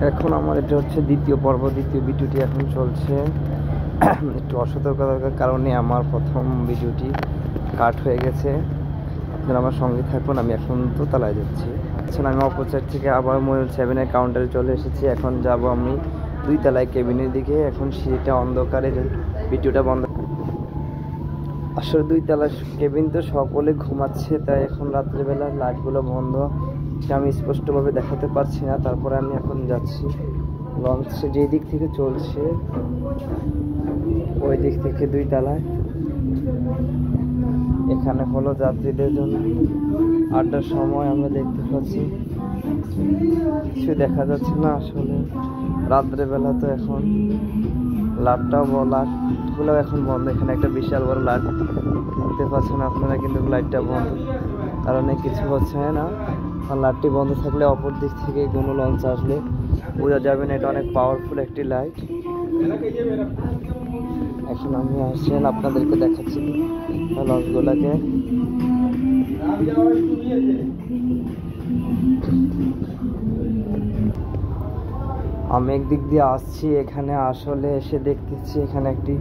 এখন আমার এটা হচ্ছে দ্বিতীয় পর্ব, দ্বিতীয় ভিডিওটি এখন চলছে। একটু অসতর্কতার কারণে আমার প্রথম ভিডিওটি কাট হয়ে গেছে। আপনারা আমার সঙ্গে থাকুন। আমি এখন দোতলায় যাচ্ছি। আচ্ছা, আমি অপোজিট থেকে আবার ময়ূর 7-এর কাউন্টারে চলে এসেছি। এখন যাব আমি 2 তলায় কেবিনের দিকে। এখন সেটা অন্ধকারে ভিডিওটা বন্ধ। আসলে 2 তলার কেবিন তো সকলে ঘুমাচ্ছে, তাই এখন রাত্রেবেলা লাইটগুলো বন্ধ, আমি স্পষ্টভাবে দেখাতে পারছি না। তারপরে আমি এখন যাচ্ছি লঞ্চ যে দিক থেকে চলছে ওই দিক থেকে 2 তলায়। এখানে হলো যাত্রীদের জন্য আড্ডার সময়। আমরা দেখতে পাচ্ছি কিছু দেখা যাচ্ছে না আসলে রাত্রেবেলা, তো এখন লাইটগুলো এখন বন্ধ। এখানে একটা বিশাল বড় লাইট দেখতে পাচ্ছেন আপনারা, কিন্তু লাইটটা বন্ধ কারণে কিছু হচ্ছে না। আর লাইটটি বন্ধ থাকলে অপর দিক থেকে কোনো লঞ্চ আসলে বোঝা যাবে না এটা অনেক পাওয়ারফুল একটি লাইট। এখন আমি আসছেন আপনাদেরকে দেখাচ্ছি লঞ্চগুলোকে। আমি একদিক দিয়ে আসছি, এখানে আসলে এসে দেখতেছি এখানে একটি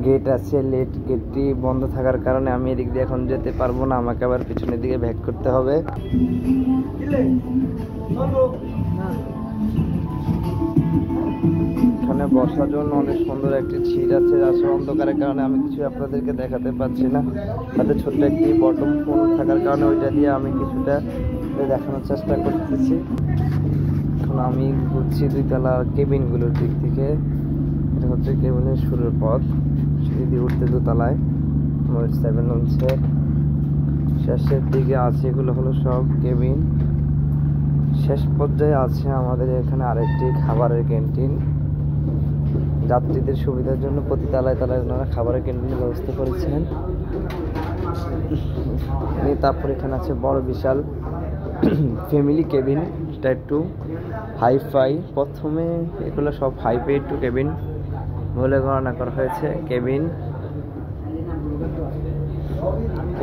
গেট আছে। গেটটি বন্ধ থাকার কারণে আমি এদিক দিয়ে এখন যেতে পারবো না, আমাকে আবার পিছনের দিকে ব্যাক করতে হবে। এখানে বসার জন্য অনেক সুন্দর একটি সিট আছে। আসলে অন্ধকারের কারণে আমি কিছু আপনাদেরকে দেখাতে পাচ্ছি না। তাতে ছোট্ট একটি বটম ফোন থাকার কারণে ওইটা দিয়ে আমি কিছুটা দেখানোর চেষ্টা করতেছি। এখন আমি ঘুরছি 2 তলা কেবিনগুলোর দিক থেকে। এটা হচ্ছে কেবিনের শুরুর পথ, সিঁড়ি দিয়ে উঠতে 2 তলায়। আমার 7 লঞ্চের শেষের দিকে আছে, এগুলো হলো সব কেবিন। শেষ পর্যায়ে আছে আমাদের এখানে আরেকটি খাবারের ক্যান্টিন। যাত্রীদের সুবিধার জন্য প্রতি তলায় তলায় ওনারা খাবারের ক্যান্টিনের ব্যবস্থা করেছেন। তারপর এখানে আছে বড় বিশাল ফ্যামিলি কেবিন, এটা একটু হাইফাই। প্রথমে এগুলো সব হাইফাই একটু কেবিন বলে গণনা করা হয়েছে। কেবিন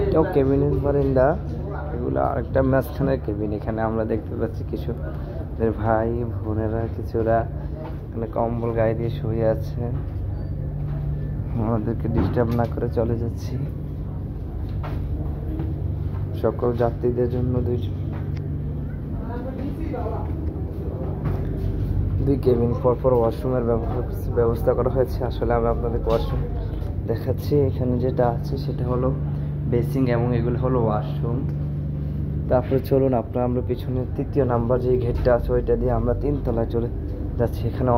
এটাও কেবিনের বারিন্দা, এগুলো আরেকটা মাঝখানের কেবিন। এখানে আমরা দেখতে পাচ্ছি কিছু ভাই বোনেরা কিছুরা এখানে কম্বল গায়ে দিয়ে শুয়ে আছে। আমাদেরকে ডিস্টার্ব না করে চলে যাচ্ছি। সকল যাত্রীদের জন্য 2 কেবিন পরপর ওয়াশরুমের ব্যবস্থা করা হয়েছে। আসলে আমি আপনাদের ওয়াশরুম দেখাচ্ছি। এখানে যেটা আছে সেটা হলো বেসিং এবং এগুলো হলো ওয়াশরুম। তারপরে চলুন আমরা পিছনে 3 নাম্বার যে গেটটা আছে ওইটা দিয়ে আমরা 3 তলায় চলে যাচ্ছি। এখানে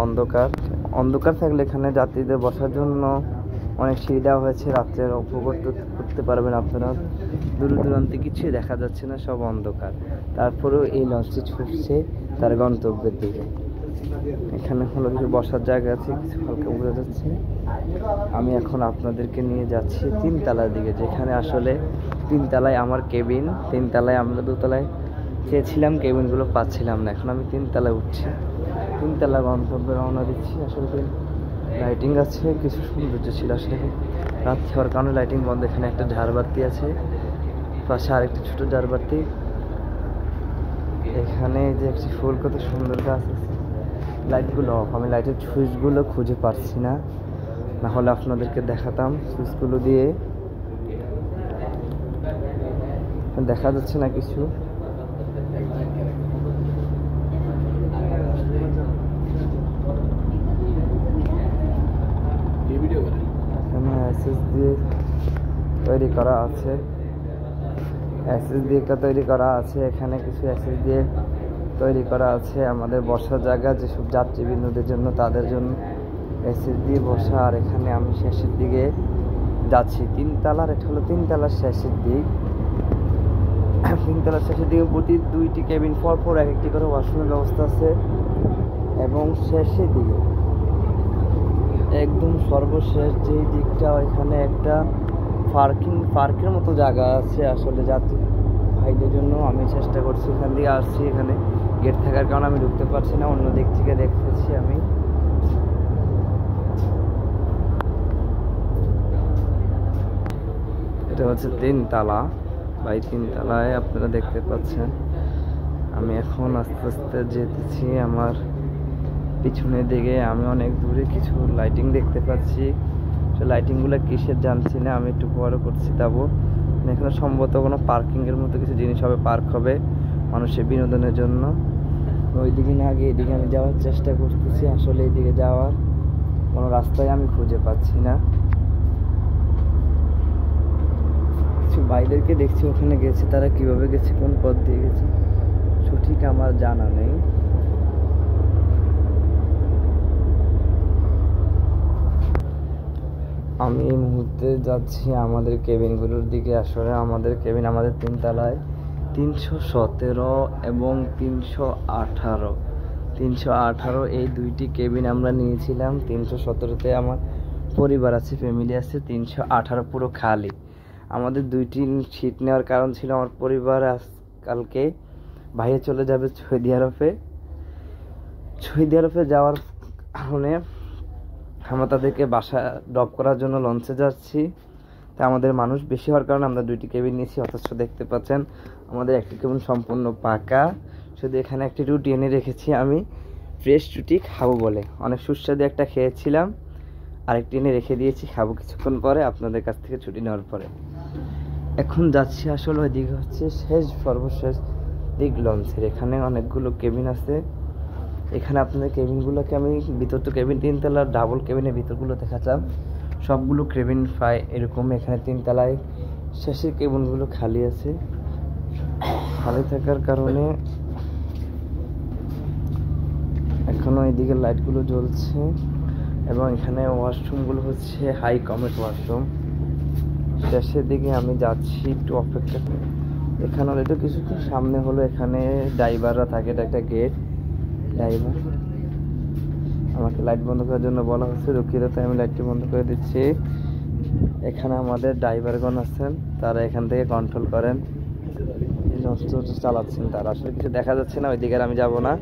অন্ধকার থাকলে এখানে যাত্রীদের বসার জন্য অনেক সিঁড়ি দেওয়া হয়েছে। রাত্রে উপভোগ করতে পারবেন আপনারা। দূর দূরান্তে কিছুই দেখা যাচ্ছে না, সব অন্ধকার। তারপরেও এই লঞ্চটি ছুটছে তার গন্তব্যের দিকে। এখানে হলো কিছু বসার জায়গা আছে, কিছু হালকা বোঝা যাচ্ছে। আমি এখন আপনাদেরকে নিয়ে যাচ্ছি 3 তলার দিকে, যেখানে আসলে 3 তলায় আমার কেবিন। 3 তলায় আমরা 2 তলায় চেয়েছিলাম, কেবিনগুলো পাচ্ছিলাম না। এখন আমি 3 তলায় উঠছি, 3 তলা গন্তব্যে রওনা দিচ্ছি। আসলে লাইটিং আছে, কিছু সৌন্দর্য ছিল। আসলে রাত হওয়ার কারণে লাইটিং বন্ধ। এখানে একটা ঝাড়বাতি আছে, পাশে আরেকটি ছোট ঝাড়বাতি। এখানে যে একটি ফুল কত সুন্দর গাছ আছে। লাইটগুলো অফ, আমি লাইটের সুইচগুলো খুঁজে পাচ্ছি না, না হলে আপনাদেরকে দেখাতাম। সুইচগুলো দিয়ে দেখা যাচ্ছে না কিছু। এখানে এসএস দিয়ে তৈরি করা আছে, এখানে কিছু এসএস দিয়ে তৈরি করা আছে আমাদের বসার জায়গা, যেসব যাত্রীবৃন্দদের জন্য, তাদের জন্য এসএস দিয়ে বসা। আর এখানে আমি শেষের দিকে যাচ্ছি 3 তলার। এটা হলো 3 তলার শেষের দিক। 3 তলার শেষের দিকে প্রতি 2টি কেবিন পরপর একটি করে ওয়াশরুমের ব্যবস্থা আছে। এবং শেষের দিকে একদম সর্বশেষ যেই দিকটা, এখানে একটা পার্কের মতো জায়গা আছে আসলে যাত্রী ভাইদের জন্য। আমি চেষ্টা করছি, এখান দিয়ে আসছি, এখানে গেট থাকার কারণে আমি ঢুকতে পারছি না, অন্য দিক থেকে দেখতেছি আমি। এটা হচ্ছে 3 তলা, 3 তলায় আপনারা দেখতে পাচ্ছেন। আমি এখন আস্তে আস্তে যেতেছি আমার পিছনের দিকে আমি অনেক দূরে কিছু লাইটিং দেখতে পাচ্ছি। সে লাইটিংগুলো কিসের জানছি না, আমি একটু পরে করছি যাবো। এখানে সম্ভবত কোনো পার্কিংয়ের মতো কিছু জিনিস হবে, পার্ক হবে মানুষের বিনোদনের জন্য। ওইদিকে না গিয়ে এদিকে আমি যাওয়ার চেষ্টা করতেছি, আসলে এইদিকে যাওয়ার কোনো রাস্তায় আমি খুঁজে পাচ্ছি না। কিছু ভাইদেরকে দেখছি ওখানে গেছে, তারা কিভাবে গেছে, কোন পথ দিয়ে গেছে সঠিক আমার জানা নেই। আমি এই মুহূর্তে যাচ্ছি আমাদের কেবিনগুলোর দিকে। আসলে আমাদের কেবিন আমাদের 3 তলায় 317 এবং 318। 318 এই দুইটি কেবিন আমরা নিয়েছিলাম। 317তে আমার পরিবার আছে, ফ্যামিলি আছে। 318 পুরো খালি। আমাদের 2টি সিট নেওয়ার কারণ ছিল আমার পরিবার আজকালকে বাইরে চলে যাবে সৌদি আরবে। সৌদি আরবে যাওয়ার কারণে আমরা তাদেরকে বাসা ড্রপ করার জন্য লঞ্চে যাচ্ছি। তাই আমাদের মানুষ বেশি হওয়ার কারণে আমরা 2টি কেবিন নিয়েছি। অথচ দেখতে পাচ্ছেন আমাদের একটি কেবিন সম্পূর্ণ পাকা। শুধু এখানে একটি রুটি এনে রেখেছি আমি, ফ্রেশ রুটি খাবো বলে। অনেক সুস্বাদু একটা খেয়েছিলাম, আরেকটি এনে রেখে দিয়েছি, খাবো কিছুক্ষণ পরে আপনাদের কাছ থেকে ছুটি নেওয়ার পরে। এখন যাচ্ছি আসলে ওইদিকে হচ্ছে সর্বশেষ দিক লঞ্চের। এখানে অনেকগুলো কেবিন আছে। এখানে আপনাদের কেবিনগুলোকে আমি ভিতর তো কেবিন 3 তলার ডাবল কেবিনের ভিতরগুলো দেখাচ্লাম, সবগুলো কেবিন প্রায় এরকম। এখানে 3 তলায় শেষের কেবিনগুলো খালি আছে। খালি থাকার কারণে এখনো এদিকে লাইটগুলো জ্বলছে এবং এখানে ওয়াশরুমগুলো হচ্ছে হাই কমেট ওয়াশরুম। শেষের দিকে আমি যাচ্ছি, একটু অপেক্ষা করি। এখানে হয়তো কিছুক্ষণ সামনে হলো এখানে ড্রাইভাররা থাকে, এটা একটা গেট। ড্রাইভার আমাকে লাইট বন্ধ করার জন্য বলা হচ্ছে, দুঃখিত, তাই আমি লাইটটি বন্ধ করে দিচ্ছি। এখানে আমাদের ড্রাইভারগণ আছেন, তারা এখান থেকে কন্ট্রোল করেন, চালাচ্ছেন। তারা আসলে কিছু দেখা যাচ্ছে না, ওইদিকে আমি যাব না।